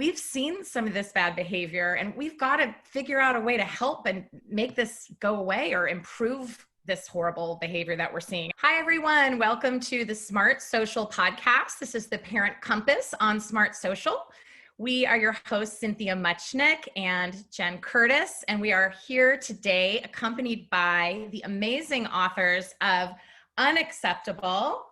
we've seen some of this bad behavior, and we've got to figure out a way to help and make this go away or improve this horrible behavior that we're seeing. Hi, everyone. Welcome to the Smart Social Podcast. This is the Parent Compass on Smart Social. We are your hosts, Cynthia Muchnick and Jenn Curtis, and we are here today accompanied by the amazing authors of Unacceptable,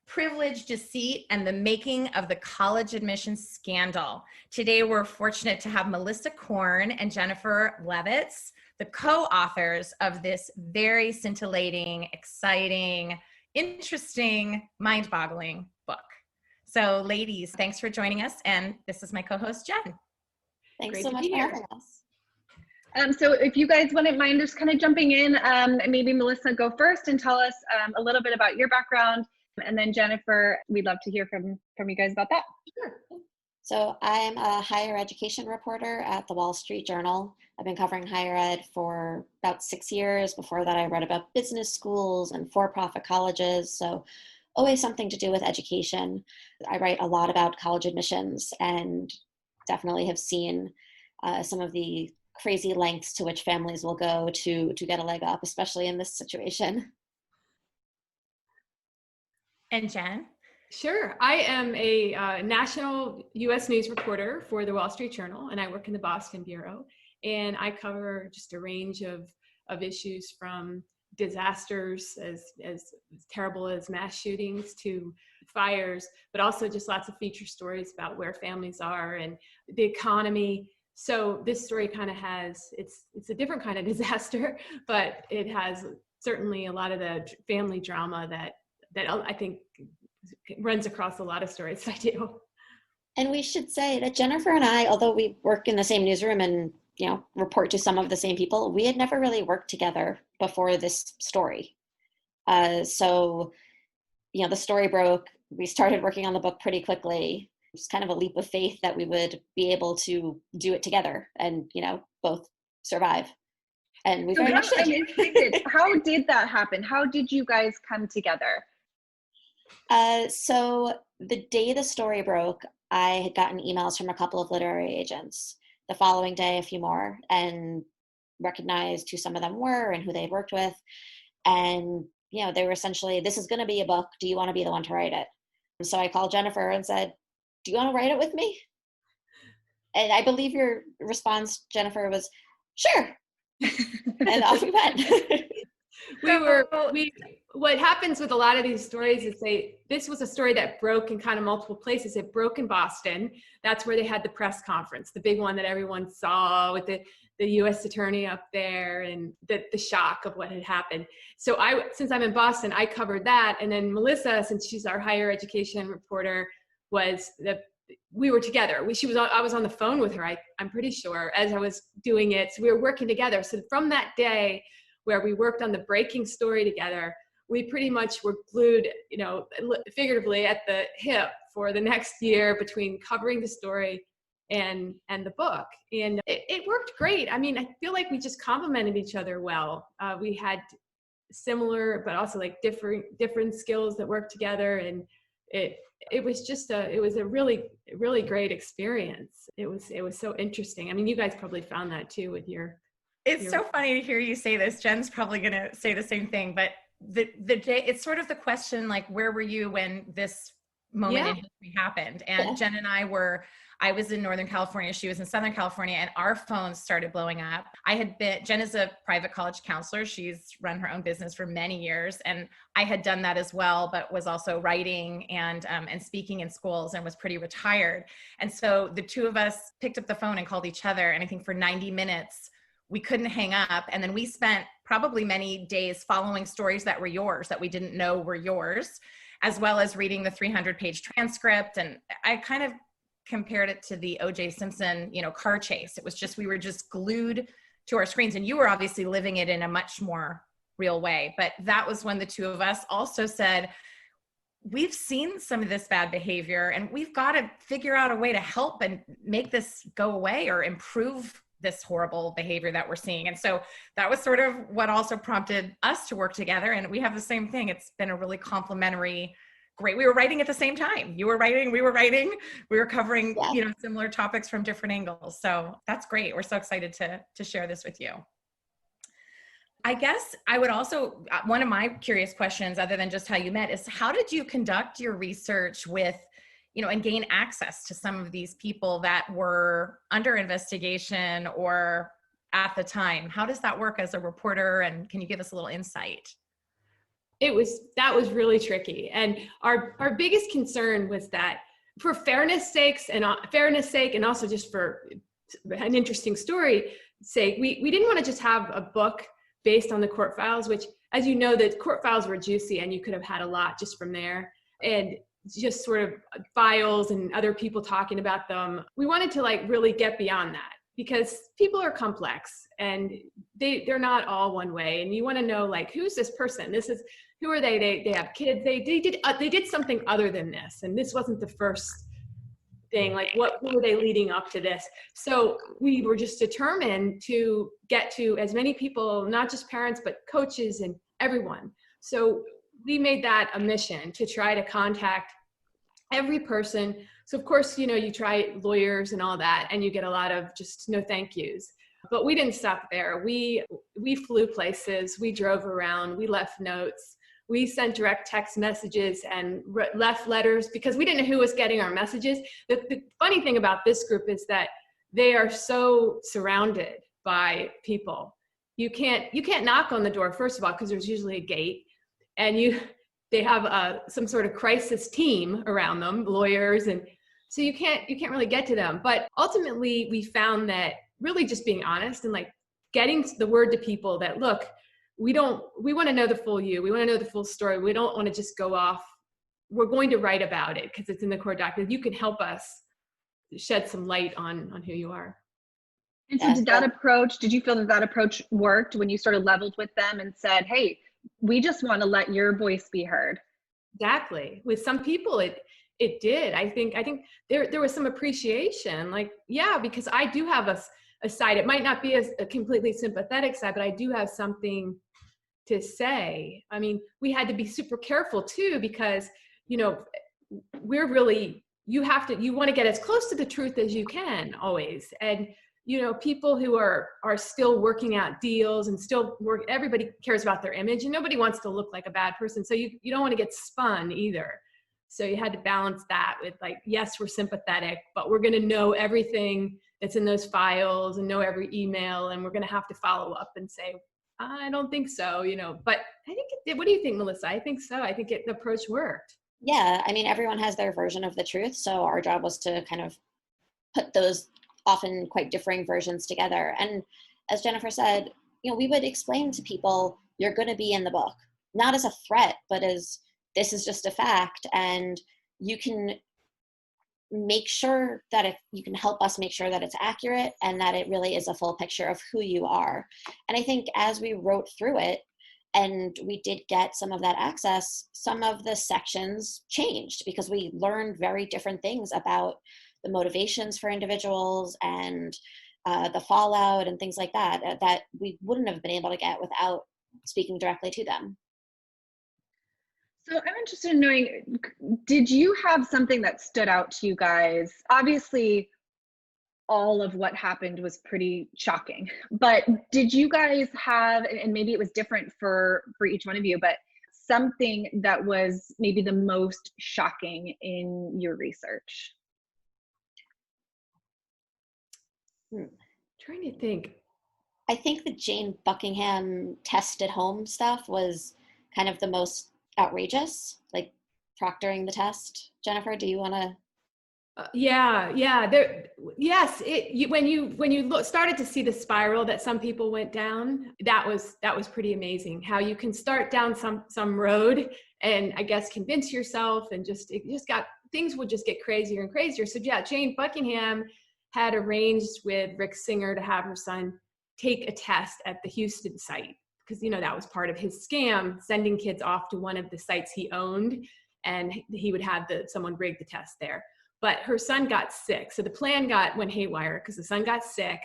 Privilege, Deceit, and the Making of the College Admissions Scandal. Today, we're fortunate to have Levitz and Korn and Jennifer Levitz, the co-authors of this very scintillating, exciting, interesting, mind-boggling book. So ladies, thanks for joining us. And this is my co-host, Jenn. Thanks so much for having us. So if you guys wouldn't mind just kind of jumping in, maybe Melissa, go first and tell us a little bit about your background. And then Jennifer, we'd love to hear from you guys about that. Sure. So I'm a higher education reporter at the Wall Street Journal. I've been covering higher ed for about 6 years. Before that, I wrote about business schools and for-profit colleges. So always something to do with education. I write a lot about college admissions and definitely have seen some of the crazy lengths to which families will go to get a leg up, especially in this situation. And Jenn? Sure. I am a national U.S. news reporter for the Wall Street Journal, and I work in the Boston Bureau. And I cover just a range of issues from disasters as terrible as mass shootings to fires, but also just lots of feature stories about where families are and the economy. So this story kind of has, it's a different kind of disaster, but it has certainly a lot of the family drama that I think runs across a lot of stories I do. And we should say that Jennifer and I, although we work in the same newsroom and report to some of the same people, we had never really worked together before this story. So the story broke. We started working on the book pretty quickly. It was kind of a leap of faith that we would be able to do it together and, both survive. And we very much did. How did that happen? How did you guys come together? So the day the story broke, I had gotten emails from a couple of literary agents. The following day, a few more, and recognized who some of them were and who they had worked with. And, they were essentially, this is going to be a book. Do you want to be the one to write it? So I called Jennifer and said, do you want to write it with me? And I believe your response, Jennifer, was, sure. And off we went. What happens with a lot of these stories is this was a story that broke in kind of multiple places. It broke in Boston. That's where they had the press conference, the big one that everyone saw with the U.S. attorney up there and the shock of what had happened. So since I'm in Boston, I covered that. And then Melissa, since she's our higher education reporter, we were together. I was on the phone with her, I'm pretty sure, as I was doing it. So we were working together. So from that day where we worked on the breaking story together, we pretty much were glued, figuratively at the hip for the next year between covering the story and the book. And it worked great. I mean, I feel like we just complemented each other well. We had similar, but also like different skills that worked together. And it was just a really, really great experience. It was so interesting. I mean, you guys probably found that too with your. It's so funny to hear you say this. Jenn's probably going to say the same thing, but the day, it's sort of the question, like, where were you when this moment in history happened? And Jenn and I was in Northern California, she was in Southern California, and our phones started blowing up. Jenn is a private college counselor. She's run her own business for many years. And I had done that as well, but was also writing and speaking in schools and was pretty retired. And so the two of us picked up the phone and called each other. And I think for 90 minutes, we couldn't hang up. And then we spent probably many days following stories that were yours, that we didn't know were yours, as well as reading the 300-page transcript. And I kind of compared it to the O.J. Simpson, car chase. It was just, we were just glued to our screens, and you were obviously living it in a much more real way. But that was when the two of us also said, we've seen some of this bad behavior, and we've got to figure out a way to help and make this go away or improve this horrible behavior that we're seeing. And so that was sort of what also prompted us to work together. And we have the same thing. It's been a really complementary great. We were writing at the same time. You were writing, we were writing, we were covering, Yeah. you know, similar topics from different angles. So that's great. We're so excited to share this with you. I guess I would also, one of my curious questions, other than just how you met, is how did you conduct your research with, you know, and gain access to some of these people that were under investigation or at the time? How does that work as a reporter? And can you give us a little insight? That was really tricky. And our biggest concern was that for fairness sake and also just for an interesting story sake, we didn't want to just have a book based on the court files, which, as you know, the court files were juicy and you could have had a lot just from there. And just sort of files and other people talking about them. We wanted to like really get beyond that, because people are complex and they're not all one way. And you want to know, like, who's this person? Who are they? They have kids. They did something other than this. And this wasn't the first thing. Like, who were they leading up to this? So we were just determined to get to as many people, not just parents, but coaches and everyone. So we made that a mission to try to contact every person. So of course, you know, you try lawyers and all that, and you get a lot of just no thank yous. But we didn't stop there. We flew places, we drove around, we left notes, we sent direct text messages and left letters, because we didn't know who was getting our messages. The funny thing about this group is that they are so surrounded by people. You can't knock on the door, first of all, because there's usually a gate, and they have some sort of crisis team around them, lawyers, and so you can't really get to them. But ultimately, we found that really just being honest and like getting the word to people that, look, we want to know the full you. We want to know the full story. We don't want to just go off. We're going to write about it because it's in the court document. You can help us shed some light on who you are. And so did you feel that approach worked when you sort of leveled with them and said, hey, we just want to let your voice be heard? Exactly. With some people, it did. I think there was some appreciation, like, yeah, because I do have a side. It might not be a completely sympathetic side, but I do have something to say. I mean, we had to be super careful too, because, you know, you want to get as close to the truth as you can always. And, you know, people who are still working out deals and everybody cares about their image, and nobody wants to look like a bad person. So you don't want to get spun either. So you had to balance that with, like, yes, we're sympathetic, but we're going to know everything that's in those files and know every email. And we're going to have to follow up and say, I don't think so, you know, but I think it did. What do you think, Melissa? I think so. I think the approach worked. Yeah. I mean, everyone has their version of the truth. So our job was to kind of put those often quite differing versions together. And as Jennifer said, you know, we would explain to people, you're going to be in the book, not as a threat, but as this is just a fact. And you can make sure that you can help us make sure that it's accurate and that it really is a full picture of who you are. And I think as we wrote through it and we did get some of that access, some of the sections changed because we learned very different things about the motivations for individuals and the fallout and things like that we wouldn't have been able to get without speaking directly to them. So I'm interested in knowing, did you have something that stood out to you guys? Obviously, all of what happened was pretty shocking, but did you guys have, and maybe it was different for each one of you, but something that was maybe the most shocking in your research? Trying to think. I think the Jane Buckingham test at home stuff was kind of the most outrageous, like proctoring the test. Jennifer, do you want to? When you started to see the spiral that some people went down, that was pretty amazing. How you can start down some road and I guess convince yourself, and things would just get crazier and crazier. So yeah, Jane Buckingham had arranged with Rick Singer to have her son take a test at the Houston site, because, you know, that was part of his scam, sending kids off to one of the sites he owned, and he would have someone rig the test there. But her son got sick. So the plan went haywire because the son got sick.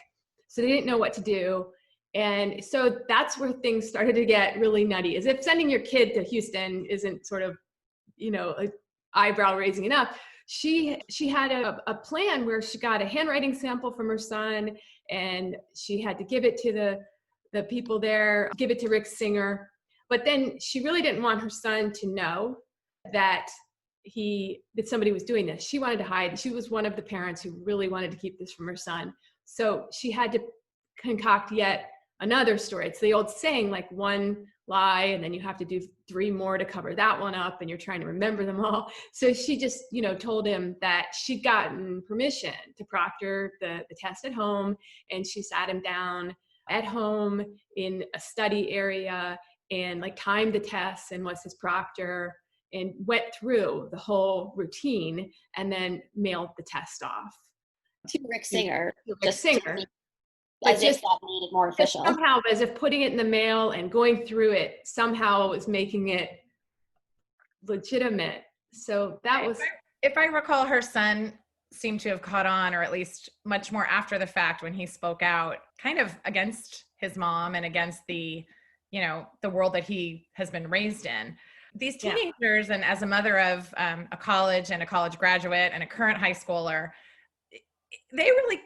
So they didn't know what to do. And so that's where things started to get really nutty, as if sending your kid to Houston isn't sort of, you know, eyebrow raising enough. She had a plan where she got a handwriting sample from her son, and she had to give it to the people there, give it to Rick Singer. But then she really didn't want her son to know that somebody was doing this. She wanted to hide. She was one of the parents who really wanted to keep this from her son. So she had to concoct yet another story. It's the old saying, like, one lie and then you have to do 3 more to cover that one up, and you're trying to remember them all. So she just, told him that she'd gotten permission to proctor the test at home, and she sat him down at home in a study area and like timed the tests and was his proctor and went through the whole routine and then mailed the test off to Rick Singer. As if that made it more official. Somehow, as if putting it in the mail and going through it somehow was making it legitimate. So that was... If I recall, her son seemed to have caught on, or at least much more after the fact, when he spoke out kind of against his mom and against the world that he has been raised in. These teenagers, and as a mother of a college and a college graduate and a current high schooler, they really,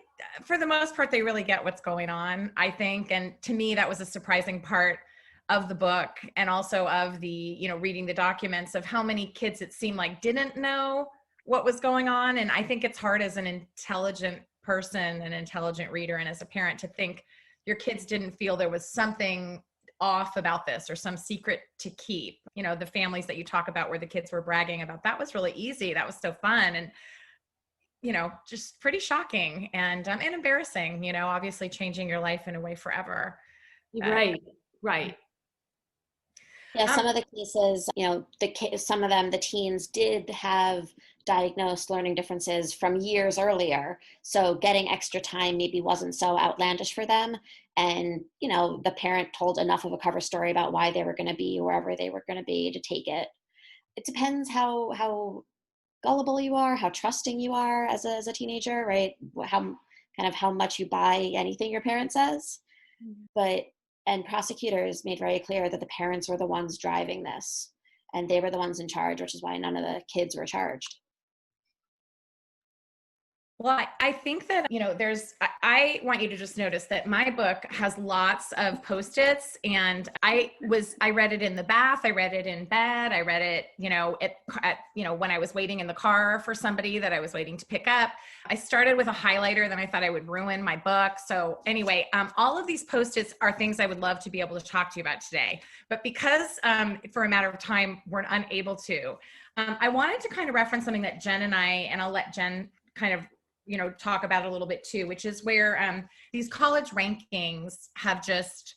for the most part, they really get what's going on, I think. And to me, that was a surprising part of the book, and also of the, reading the documents, of how many kids it seemed like didn't know what was going on. And I think it's hard as an intelligent person, an intelligent reader, and as a parent to think your kids didn't feel there was something off about this or some secret to keep. The families that you talk about where the kids were bragging about, that was really easy. That was so fun. And just pretty shocking and embarrassing, obviously changing your life in a way forever. Right. Yeah, some of the cases, some of them, the teens did have diagnosed learning differences from years earlier. So getting extra time maybe wasn't so outlandish for them. And, the parent told enough of a cover story about why they were going to be wherever they were going to be to take it. It depends how gullible you are, how trusting you are as a teenager, right? How much you buy anything your parent says. And prosecutors made very clear that the parents were the ones driving this, and they were the ones in charge, which is why none of the kids were charged. Well, I think that, I want you to just notice that my book has lots of Post-its, and I read it in the bath, I read it in bed, I read it, when I was waiting in the car for somebody that I was waiting to pick up. I started with a highlighter, then I thought I would ruin my book. So anyway, all of these Post-its are things I would love to be able to talk to you about today. But because for a matter of time, we're unable to, I wanted to kind of reference something that Jen and I'll let Jen kind of talk about it a little bit too, which is where these college rankings have just,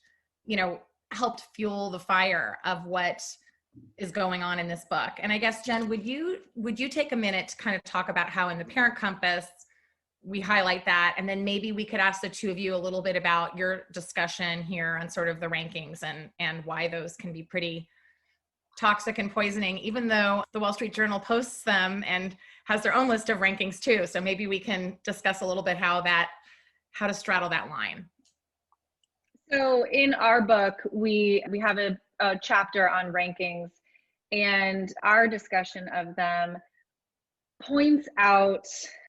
helped fuel the fire of what is going on in this book. And I guess, Jen, would you take a minute to kind of talk about how in the Parent Compass we highlight that, and then maybe we could ask the two of you a little bit about your discussion here on sort of the rankings and why those can be pretty toxic and poisoning, even though the Wall Street Journal posts them and has their own list of rankings too. So maybe we can discuss a little bit how to straddle that line. So in our book, we have a chapter on rankings, and our discussion of them points out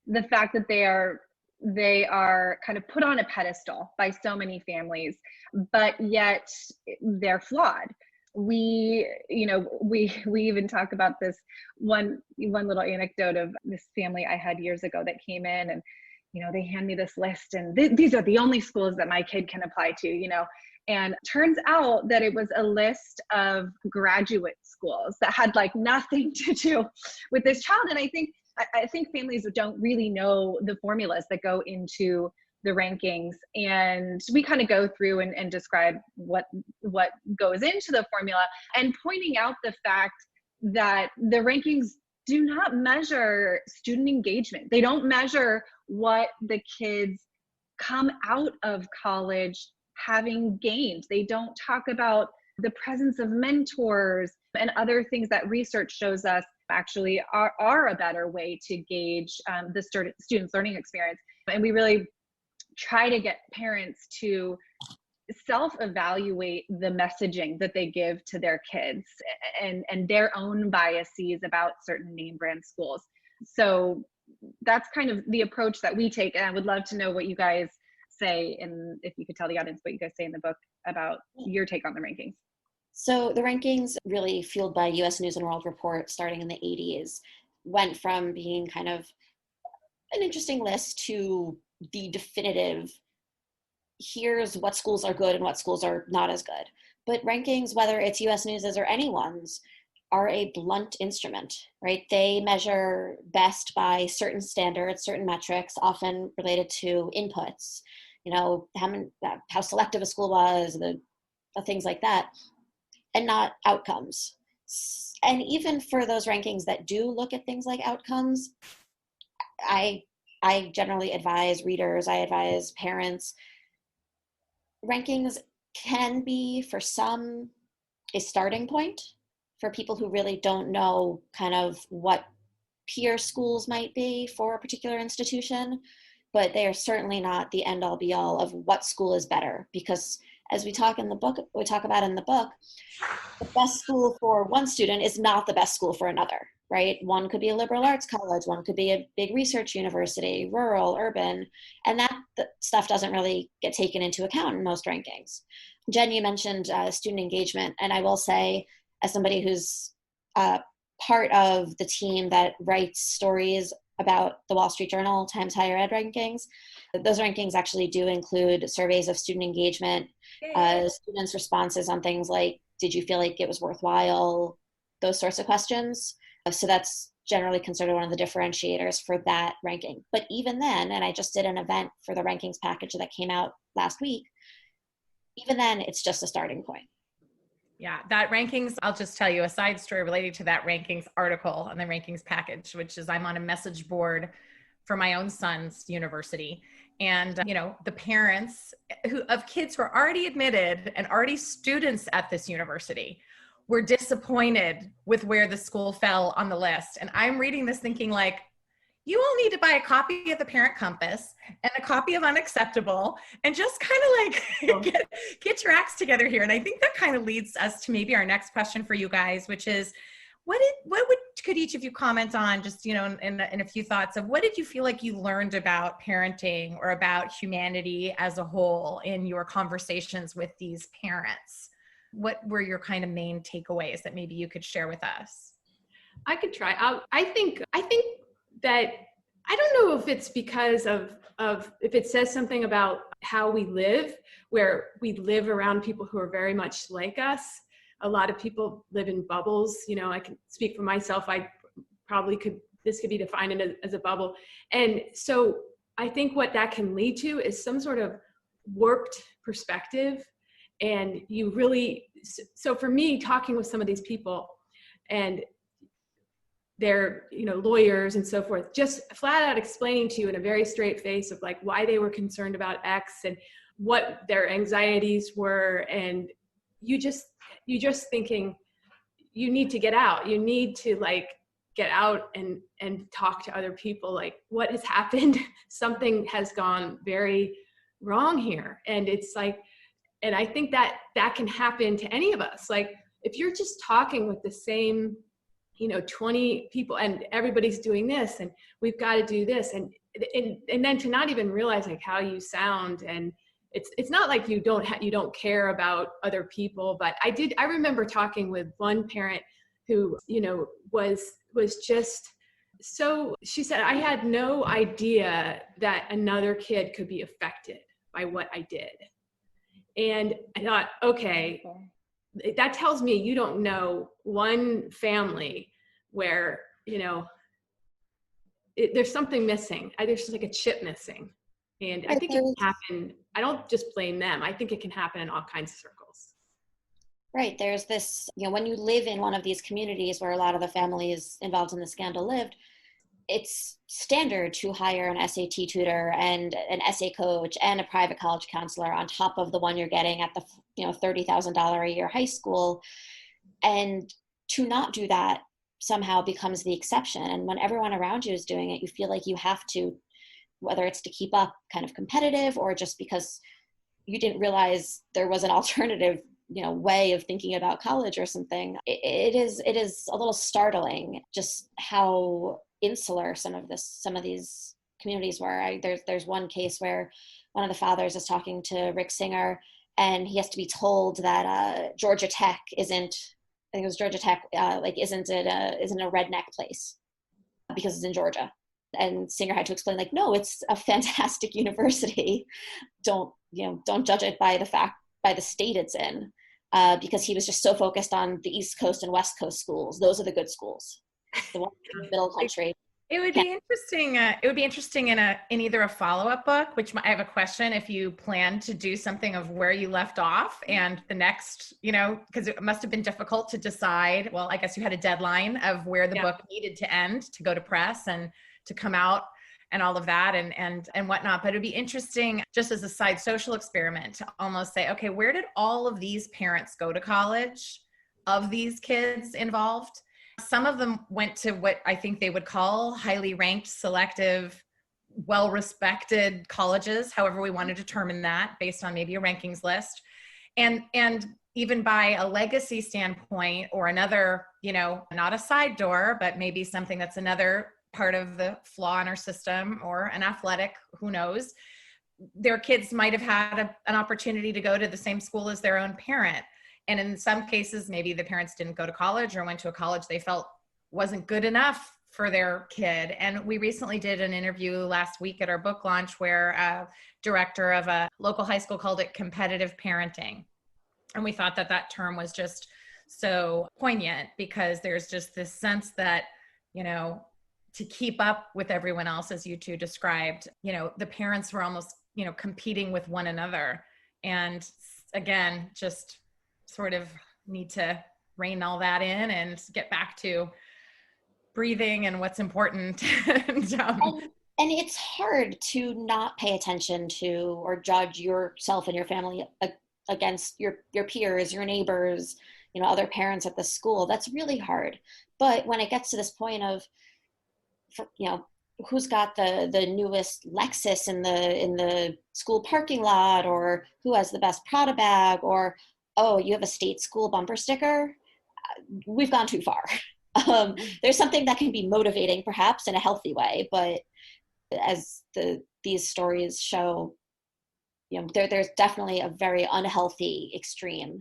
the fact that they are kind of put on a pedestal by so many families, but yet they're flawed. We even talk about this one little anecdote of this family I had years ago that came in, and they hand me this list, and these are the only schools that my kid can apply to, and turns out that it was a list of graduate schools that had like nothing to do with this child. And I think families don't really know the formulas that go into the rankings, and we kind of go through and describe what goes into the formula, and pointing out the fact that the rankings do not measure student engagement. They don't measure what the kids come out of college having gained. They don't talk about the presence of mentors and other things that research shows us actually are a better way to gauge the student's learning experience. And we really try to get parents to self-evaluate the messaging that they give to their kids and their own biases about certain name brand schools. So that's kind of the approach that we take. And I would love to know what you guys say, and if you could tell the audience what you guys say in the book about your take on the rankings. So the rankings, really fueled by US News and World Report starting in the 80s, went from being kind of an interesting list to the definitive, here's what schools are good and what schools are not as good. But rankings, whether it's US News's or anyone's, are a blunt instrument, right? They measure best by certain standards, certain metrics, often related to inputs, you know, how selective a school was, the things like that, and not outcomes. And even for those rankings that do look at things like outcomes, I generally advise readers, I advise parents, rankings can be, for some, a starting point for people who really don't know kind of what peer schools might be for a particular institution, but they are certainly not the end all be all of what school is better, because as we talk about in the book, the best school for one student is not the best school for another, right? One could be a liberal arts college, one could be a big research university, rural, urban, and that stuff doesn't really get taken into account in most rankings. Jen, you mentioned student engagement, and I will say, as somebody who's part of the team that writes stories about the Wall Street Journal Times Higher Ed rankings, those rankings actually do include surveys of student engagement, students' responses on things like, did you feel like it was worthwhile? Those sorts of questions. So that's generally considered one of the differentiators for that ranking. But even then, and I just did an event for the rankings package that came out last week, even then, it's just a starting point. Yeah, that rankings, I'll just tell you a side story related to that rankings article and the rankings package, which is I'm on a message board for my own son's university. And, you know, the parents of kids who are already admitted and already students at this university were disappointed with where the school fell on the list. And I'm reading this thinking like, you all need to buy a copy of the Parent Compass and a copy of Unacceptable and just kind of like get your acts together here. And I think that kind of leads us to maybe our next question for you guys, which is, could each of you comment on, just, you know, in a few thoughts of what did you feel like you learned about parenting or about humanity as a whole in your conversations with these parents? What were your kind of main takeaways that maybe you could share with us? I could try. I think that, I don't know if it's because of if it says something about how we live, where we live around people who are very much like us. A lot of people live in bubbles. You know, I can speak for myself. This could be defined as a bubble. And so I think what that can lead to is some sort of warped perspective. And you really, so for me, talking with some of these people, and they're, you know, lawyers and so forth, just flat out explaining to you in a very straight face of like why they were concerned about X and what their anxieties were. And you just thinking, you need to get out. You need to like get out and talk to other people. Like, what has happened? Something has gone very wrong here. And it's like, and I think that can happen to any of us. Like, if you're just talking with the same, you know, 20 people and everybody's doing this and we've got to do this, and then to not even realize like how you sound, and it's not like you don't care about other people. But I remember talking with one parent who, you know, was just so, she said, I had no idea that another kid could be affected by what I did. And I thought, okay, that tells me you don't know one family where, you know, there's something missing. There's just like a chip missing. And I think it can happen. I don't just blame them. I think it can happen in all kinds of circles. Right. There's this, you know, when you live in one of these communities where a lot of the families involved in the scandal lived, it's standard to hire an SAT tutor and an essay coach and a private college counselor on top of the one you're getting at the, you know, $30,000 a year high school. And to not do that somehow becomes the exception. And when everyone around you is doing it, you feel like you have to, whether it's to keep up kind of competitive or just because you didn't realize there was an alternative, way of thinking about college or something. It is a little startling just how insular some of these communities were. There's one case where one of the fathers is talking to Rick Singer, and he has to be told that Georgia Tech isn't a redneck place because it's in Georgia. And Singer had to explain, like, no, it's a fantastic university. Don't judge it by the state it's in, because he was just so focused on the East Coast and West Coast schools. Those are the good schools. The ones in the middle country. It would be interesting. It would be interesting in either a follow-up book, which I have a question, if you plan to do something of where you left off and the next, because it must have been difficult to decide. Well, I guess you had a deadline of where the book needed to end to go to press and to come out and all of that and whatnot. But it'd be interesting, just as a side social experiment, to almost say, okay, where did all of these parents go to college of these kids involved? Some of them went to what I think they would call highly ranked, selective, well-respected colleges, however we want to determine that based on maybe a rankings list. And even by a legacy standpoint or another, not a side door, but maybe something that's another part of the flaw in our system, or an athletic, who knows, their kids might have had an opportunity to go to the same school as their own parent. And in some cases, maybe the parents didn't go to college or went to a college they felt wasn't good enough for their kid. And we recently did an interview last week at our book launch where a director of a local high school called it competitive parenting. And we thought that term was just so poignant, because there's just this sense that, to keep up with everyone else, as you two described, the parents were almost, competing with one another. And again, just sort of need to rein all that in and get back to breathing and what's important. And it's hard to not pay attention to or judge yourself and your family against your peers, your neighbors, other parents at the school. That's really hard. But when it gets to this point of, who's got the newest Lexus in the school parking lot, or who has the best Prada bag, or, oh, you have a state school bumper sticker, we've gone too far. There's something that can be motivating, perhaps in a healthy way, but as these stories show, there's definitely a very unhealthy extreme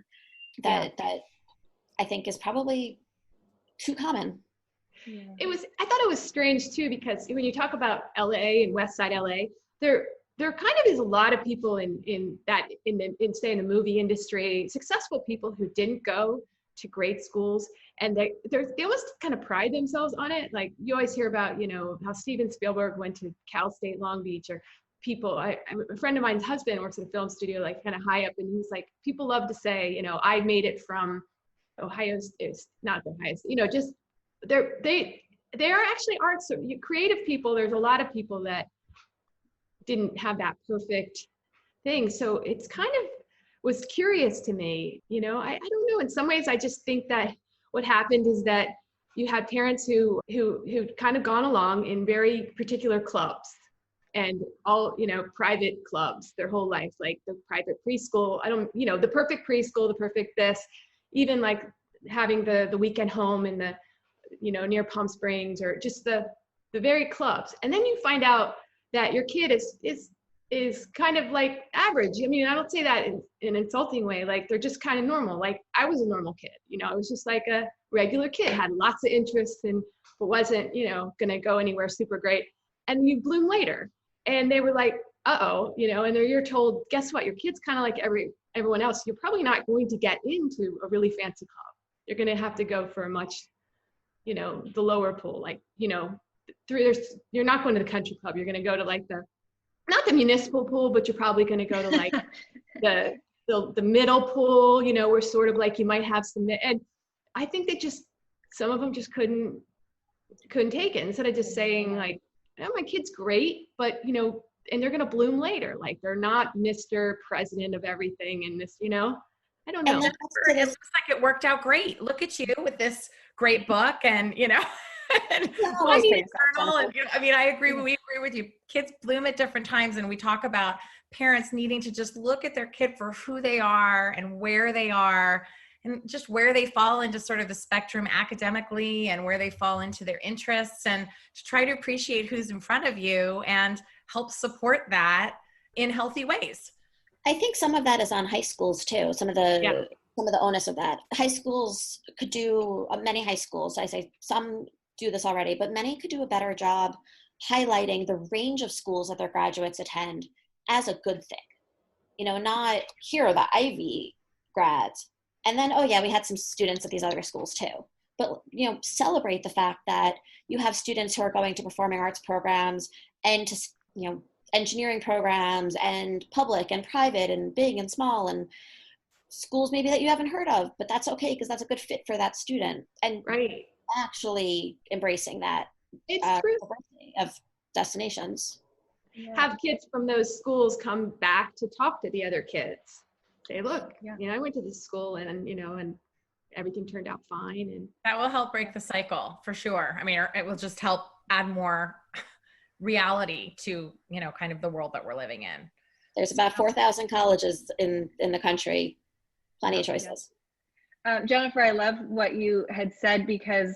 that I think is probably too common. Yeah. I thought it was strange too, because when you talk about LA and West Side LA, there kind of is a lot of people in say in the movie industry, successful people who didn't go to great schools, and they almost kind of pride themselves on it. Like you always hear about, how Steven Spielberg went to Cal State Long Beach, or people, a friend of mine's husband works at a film studio, like kind of high up, and he's like, people love to say, I made it from Ohio, it's not the highest, just they are actually arts, so creative people. There's a lot of people that didn't have that perfect thing. So it's kind of was curious to me, I don't know. In some ways, I just think that what happened is that you had parents who kind of gone along in very particular clubs, and all, private clubs their whole life, like the private preschool. The perfect preschool, the perfect this, even like having the weekend home in the, near Palm Springs, or just the very clubs. And then you find out that your kid is kind of like average. I mean, I don't say that in an insulting way, like they're just kind of normal. Like I was a normal kid, I was just like a regular kid, had lots of interests, but wasn't, gonna go anywhere super great. And you bloom later. And they were like, uh-oh, and you're told, guess what? Your kid's kind of like everyone else. You're probably not going to get into a really fancy club. You're going to have to go for a much, the lower pool, like, you're not going to the country club. You're going to go to like not the municipal pool, but you're probably going to go to like the middle pool, where sort of like you might have some, and I think some of them just couldn't take it. Instead of just saying like, oh, my kid's great, but and they're going to bloom later. Like they're not Mr. President of everything in this, I don't know. It looks like it worked out great. Look at you with this great book, and eternal. And I mean, I agree. We agree with you. Kids bloom at different times, and we talk about parents needing to just look at their kid for who they are and where they are, and just where they fall into sort of the spectrum academically and where they fall into their interests, and to try to appreciate who's in front of you and help support that in healthy ways. I think some of that is on high schools too. Some of the onus of that. High schools could do, many high schools, I say some do this already, but many could do a better job highlighting the range of schools that their graduates attend as a good thing. You know, not here are the Ivy grads. And then, oh yeah, we had some students at these other schools too. But, you know, celebrate the fact that you have students who are going to performing arts programs and to, you know, engineering programs and public and private and big and small and schools maybe that you haven't heard of, but that's okay because that's a good fit for that student. And actually embracing that of destinations. Have kids from those schools come back to talk to the other kids. Say, look, you know, I went to this school and, you know, and everything turned out fine. And that will help break the cycle for sure. I mean, it will just help add more reality to, you know, kind of the world that we're living in. There's about 4,000 colleges in the country. Plenty of choices. Jennifer, I love what you had said, because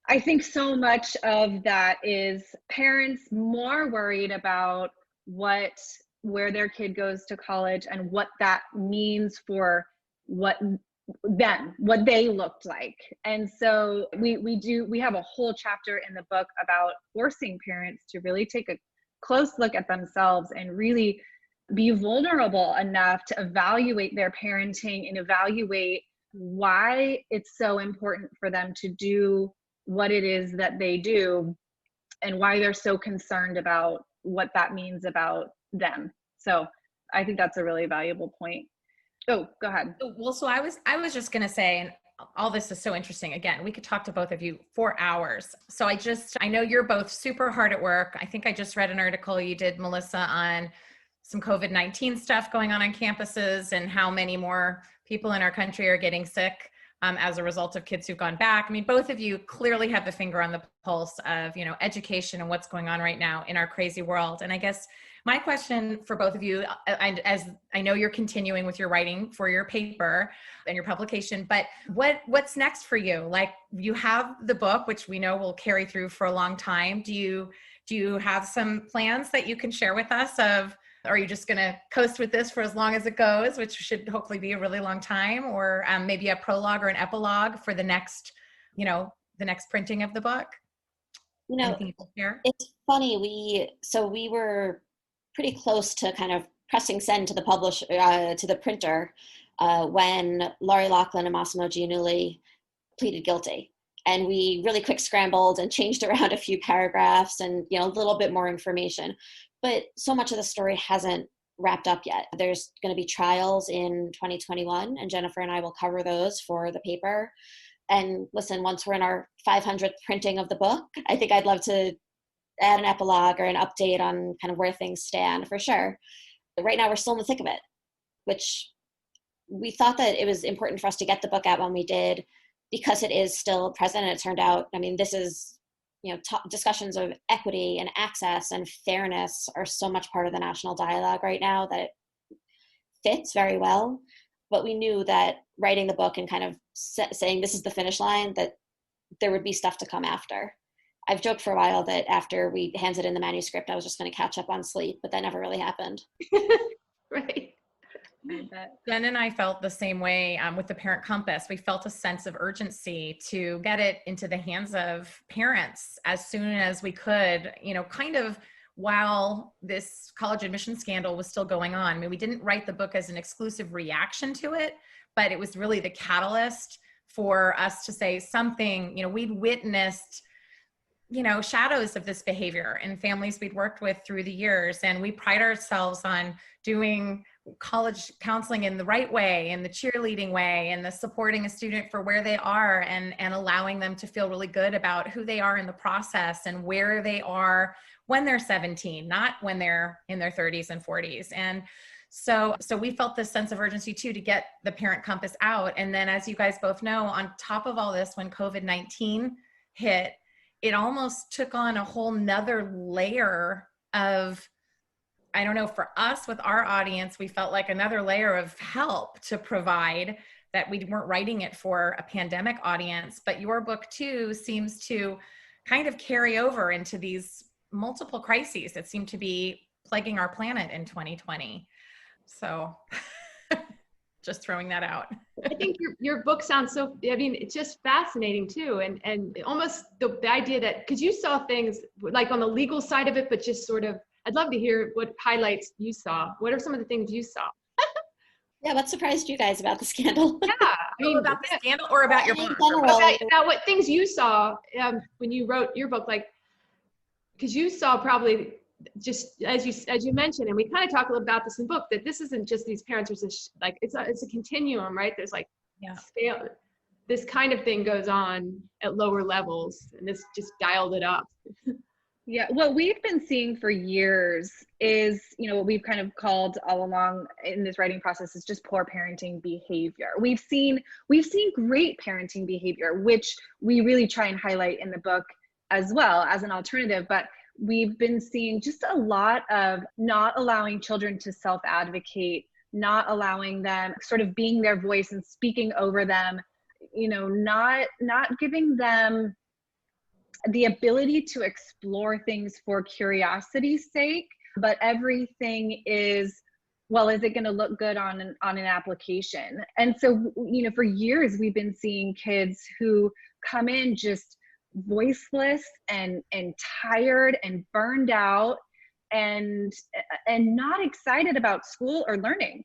I think so much of that is parents more worried about where their kid goes to college and what that means for what they looked like. And so we have a whole chapter in the book about forcing parents to really take a close look at themselves and really be vulnerable enough to evaluate their parenting and evaluate why it's so important for them to do what it is that they do and why they're so concerned about what that means about them. So I think that's a really valuable point. Oh, go ahead. Well, so I was just going to say, and all this is so interesting. Again, we could talk to both of you for hours. So I know you're both super hard at work. I think I just read an article you did, Melissa, on some COVID-19 stuff going on campuses and how many more people in our country are getting sick as a result of kids who've gone back. I mean, both of you clearly have the finger on the pulse of, you know, education and what's going on right now in our crazy world. And I guess my question for both of you, as I know you're continuing with your writing for your paper and your publication, but what's next for you? Like, you have the book, which we know will carry through for a long time. Do you have some plans that you can share with us of, or are you just going to coast with this for as long as it goes, which should hopefully be a really long time, or maybe a prologue or an epilogue for the next printing of the book? You know, it's funny. We were pretty close to kind of pressing send to the printer when Laurie Loughlin and Massimo Giannulli pleaded guilty. And we really quick scrambled and changed around a few paragraphs and, you know, a little bit more information. But so much of the story hasn't wrapped up yet. There's going to be trials in 2021, and Jennifer and I will cover those for the paper. And listen, once we're in our 500th printing of the book, I think I'd love to add an epilogue or an update on kind of where things stand for sure. But right now we're still in the thick of it, which we thought that it was important for us to get the book out when we did, because it is still present. And it turned out, I mean, this is, you know, discussions of equity and access and fairness are so much part of the national dialogue right now that it fits very well. But we knew that writing the book and kind of saying this is the finish line, that there would be stuff to come after. I've joked for a while that after we handed in the manuscript, I was just going to catch up on sleep, but that never really happened. Right. Jen and I felt the same way with the Parent Compass. We felt a sense of urgency to get it into the hands of parents as soon as we could, you know, kind of while this college admission scandal was still going on. I mean, we didn't write the book as an exclusive reaction to it, but it was really the catalyst for us to say something. You know, we'd witnessed, you know, shadows of this behavior in families we'd worked with through the years. And we pride ourselves on doing college counseling in the right way, in the cheerleading way, and the supporting a student for where they are and allowing them to feel really good about who they are in the process and where they are when they're 17, not when they're in their 30s and 40s. And so we felt this sense of urgency too, to get the Parent Compass out. And then, as you guys both know, on top of all this, when COVID-19 hit, it almost took on a whole nother layer of, I don't know, for us with our audience, we felt like another layer of help to provide, that we weren't writing it for a pandemic audience. But your book too seems to kind of carry over into these multiple crises that seem to be plaguing our planet in 2020. So just throwing that out. I think your book sounds so, I mean, it's just fascinating too. And almost the idea that, because you saw things like on the legal side of it, but just sort of, I'd love to hear what highlights you saw. What are some of the things you saw? Yeah, what surprised you guys about the scandal? Yeah, I mean, about the scandal or about your book? About what things you saw when you wrote your book, like, because you saw probably just as you mentioned, and we kind of talk a little about this in the book, that this isn't just these parents are just like, it's a continuum, right? There's like scale, this kind of thing goes on at lower levels, and this just dialed it up. Yeah, what we've been seeing for years is, what we've kind of called all along in this writing process is just poor parenting behavior. We've seen great parenting behavior, which we really try and highlight in the book as well as an alternative, but we've been seeing just a lot of not allowing children to self-advocate, not allowing them sort of being their voice and speaking over them, not giving them the ability to explore things for curiosity's sake, but everything is, well, is it going to look good on an application? And so, for years we've been seeing kids who come in just voiceless and tired and burned out and not excited about school or learning.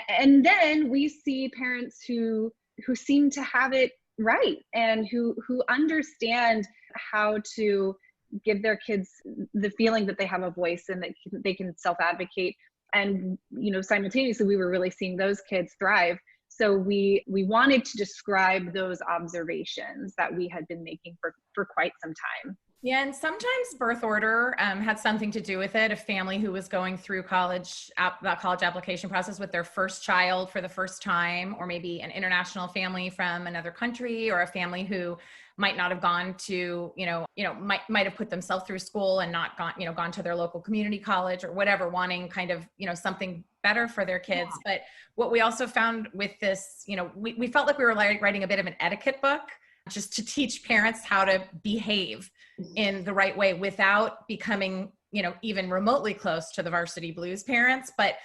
And then we see parents who seem to have it right and who understand how to give their kids the feeling that they have a voice and that they can self-advocate. And simultaneously we were really seeing those kids thrive. So we wanted to describe those observations that we had been making for quite some time. Yeah, and sometimes birth order had something to do with it. A family who was going through that college application process with their first child for the first time, or maybe an international family from another country, or a family who might not have gone to, might have put themselves through school and not gone to their local community college or whatever, wanting kind of, something better for their kids. Yeah. But what we also found with this, we felt like we were writing a bit of an etiquette book, just to teach parents how to behave in the right way without becoming, even remotely close to the Varsity Blues parents, but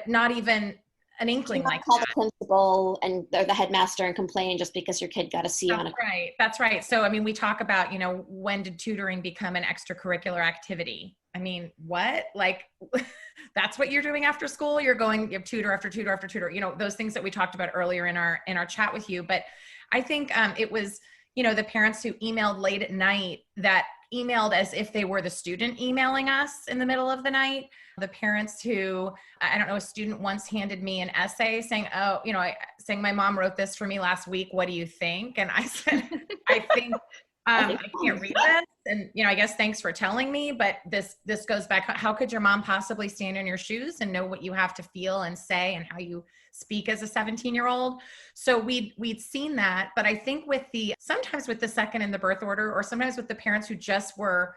not even an inkling like call that. The principal and the headmaster and complain just because your kid got a C on it. That's right. So, we talk about, when did tutoring become an extracurricular activity? What? Like, that's what you're doing after school? You have tutor after tutor after tutor, those things that we talked about earlier in our chat with you. But I think it was, the parents who emailed late at night that emailed as if they were the student emailing us in the middle of the night. The parents who, I don't know, a student once handed me an essay saying, saying my mom wrote this for me last week. What do you think? And I said, I think I can't read this. And, I guess thanks for telling me, but this goes back. How could your mom possibly stand in your shoes and know what you have to feel and say and how you speak as a 17-year-old? So we'd seen that, but I think sometimes with the second in the birth order, or sometimes with the parents who just were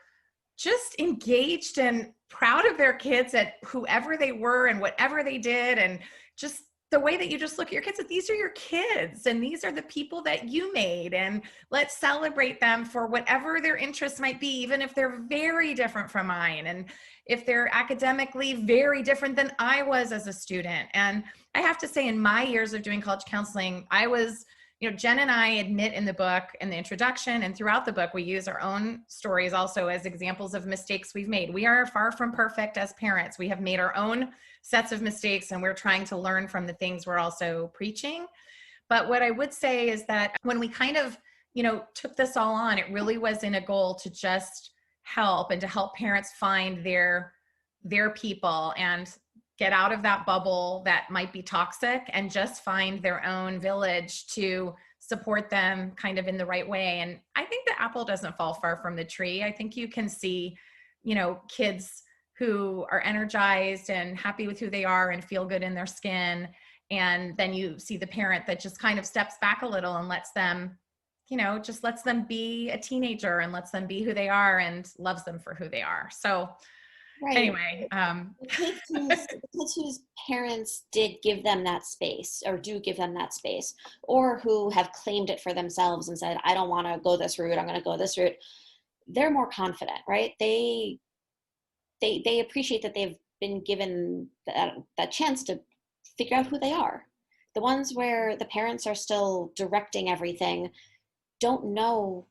just engaged and proud of their kids at whoever they were and whatever they did, and just the way that you just look at your kids, that these are your kids and these are the people that you made, and let's celebrate them for whatever their interests might be, even if they're very different from mine and if they're academically very different than I was as a student. And I have to say, in my years of doing college counseling, I was, Jenn and I admit in the book, in the introduction and throughout the book, we use our own stories also as examples of mistakes we've made. We are far from perfect as parents. We have made our own sets of mistakes, and we're trying to learn from the things we're also preaching. But what I would say is that when we kind of, took this all on, it really was in a goal to just help and to help parents find their people and get out of that bubble that might be toxic and just find their own village to support them kind of in the right way. And I think the apple doesn't fall far from the tree. I think you can see, kids who are energized and happy with who they are and feel good in their skin. And then you see the parent that just kind of steps back a little and lets them just lets them be a teenager and lets them be who they are and loves them for who they are. So right. Anyway, the kids whose parents did give them that space or do give them that space, or who have claimed it for themselves and said, I don't want to go this route, I'm going to go this route. They're more confident, right? They appreciate that they've been given that chance to figure out who they are. The ones where the parents are still directing everything don't know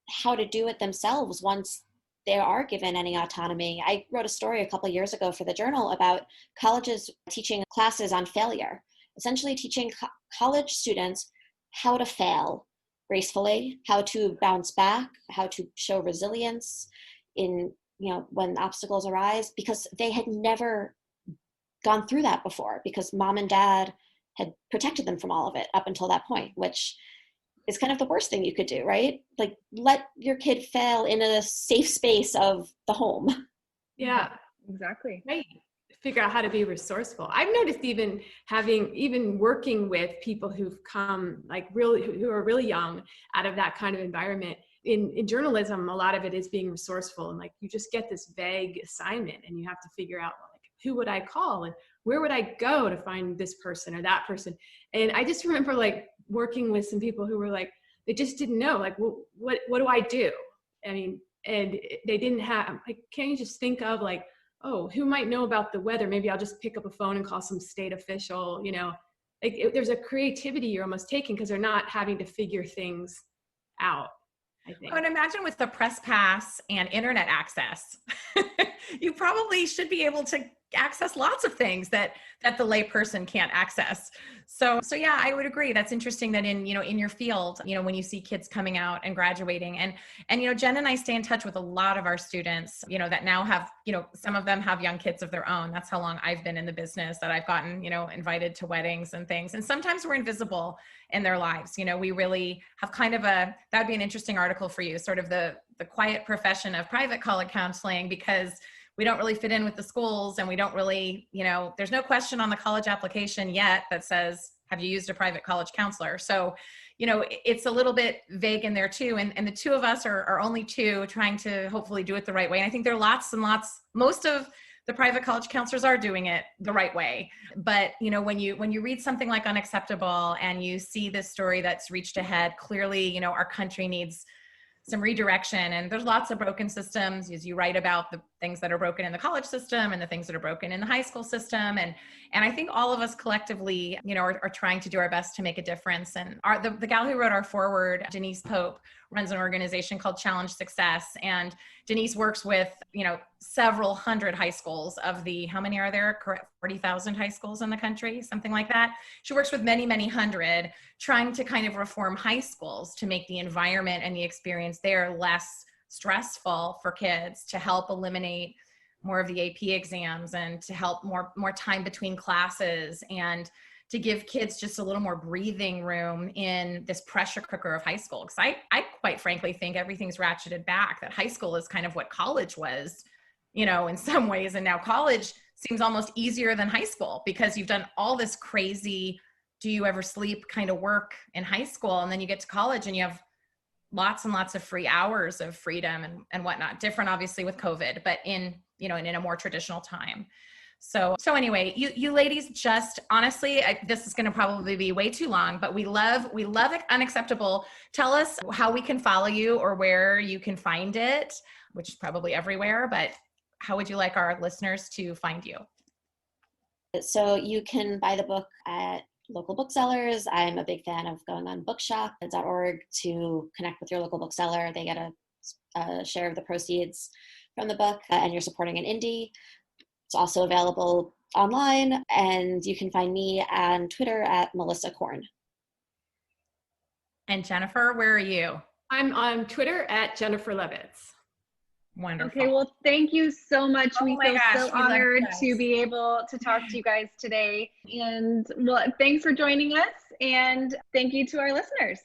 how to do it themselves once they are given any autonomy. I wrote a story a couple of years ago for the Journal about colleges teaching classes on failure, essentially teaching college students how to fail gracefully, how to bounce back, how to show resilience in, when obstacles arise, because they had never gone through that before, because mom and dad had protected them from all of it up until that point, which is kind of the worst thing you could do, right? Like, let your kid fail in a safe space of the home. Yeah, exactly. Right. Figure out how to be resourceful. I've noticed even working with people who've come who are really young out of that kind of environment. In journalism, a lot of it is being resourceful, and you just get this vague assignment and you have to figure out who would I call and where would I go to find this person or that person. And I just remember working with some people who were they just didn't know, what do I do? I mean, and they didn't have, can't you just think of oh, who might know about the weather? Maybe I'll just pick up a phone and call some state official, there's a creativity you're almost taking because they're not having to figure things out, I think. I would imagine with the press pass and internet access, you probably should be able to access lots of things that the layperson can't access. So yeah, I would agree. That's interesting that in your field, when you see kids coming out and graduating, and Jen and I stay in touch with a lot of our students, that now have, some of them have young kids of their own. That's how long I've been in the business, that I've gotten, invited to weddings and things. And sometimes we're invisible in their lives. We really have kind of that'd be an interesting article for you, sort of the quiet profession of private college counseling, because we don't really fit in with the schools, and we don't really, there's no question on the college application yet that says, have you used a private college counselor? So, it's a little bit vague in there too. And the two of us are only two trying to hopefully do it the right way. And I think there are lots and lots, most of the private college counselors are doing it the right way. But, when you read something like Unacceptable and you see this story that's reached ahead, clearly, our country needs some redirection, and there's lots of broken systems, as you write about the things that are broken in the college system and the things that are broken in the high school system. And I think all of us collectively, are trying to do our best to make a difference. And the gal who wrote our foreword, Denise Pope, runs an organization called Challenge Success. And Denise works with, several hundred high schools of the, how many are there? 40,000 high schools in the country, something like that. She works with many, many hundred, trying to kind of reform high schools to make the environment and the experience there less stressful for kids, to help eliminate more of the AP exams and to help more time between classes, and to give kids just a little more breathing room in this pressure cooker of high school. Because I quite frankly think everything's ratcheted back, that high school is kind of what college was, in some ways. And now college seems almost easier than high school, because you've done all this crazy, do you ever sleep kind of work in high school. And then you get to college and you have lots and lots of free hours of freedom and whatnot. Different obviously with COVID, but in a more traditional time. So anyway, you ladies, just honestly, this is going to probably be way too long, but we love it. Unacceptable. Tell us how we can follow you or where you can find it, which is probably everywhere, but how would you like our listeners to find you? So you can buy the book at local booksellers. I'm a big fan of going on bookshop.org to connect with your local bookseller. They get a share of the proceeds from the book, and you're supporting an indie. It's also available online, and you can find me on Twitter at Melissa Korn. And Jennifer, where are you? I'm on Twitter at Jennifer Levitz. Wonderful. Okay, well, thank you so much. Oh we feel so honored to be able to talk to you guys today. And well, thanks for joining us, and thank you to our listeners.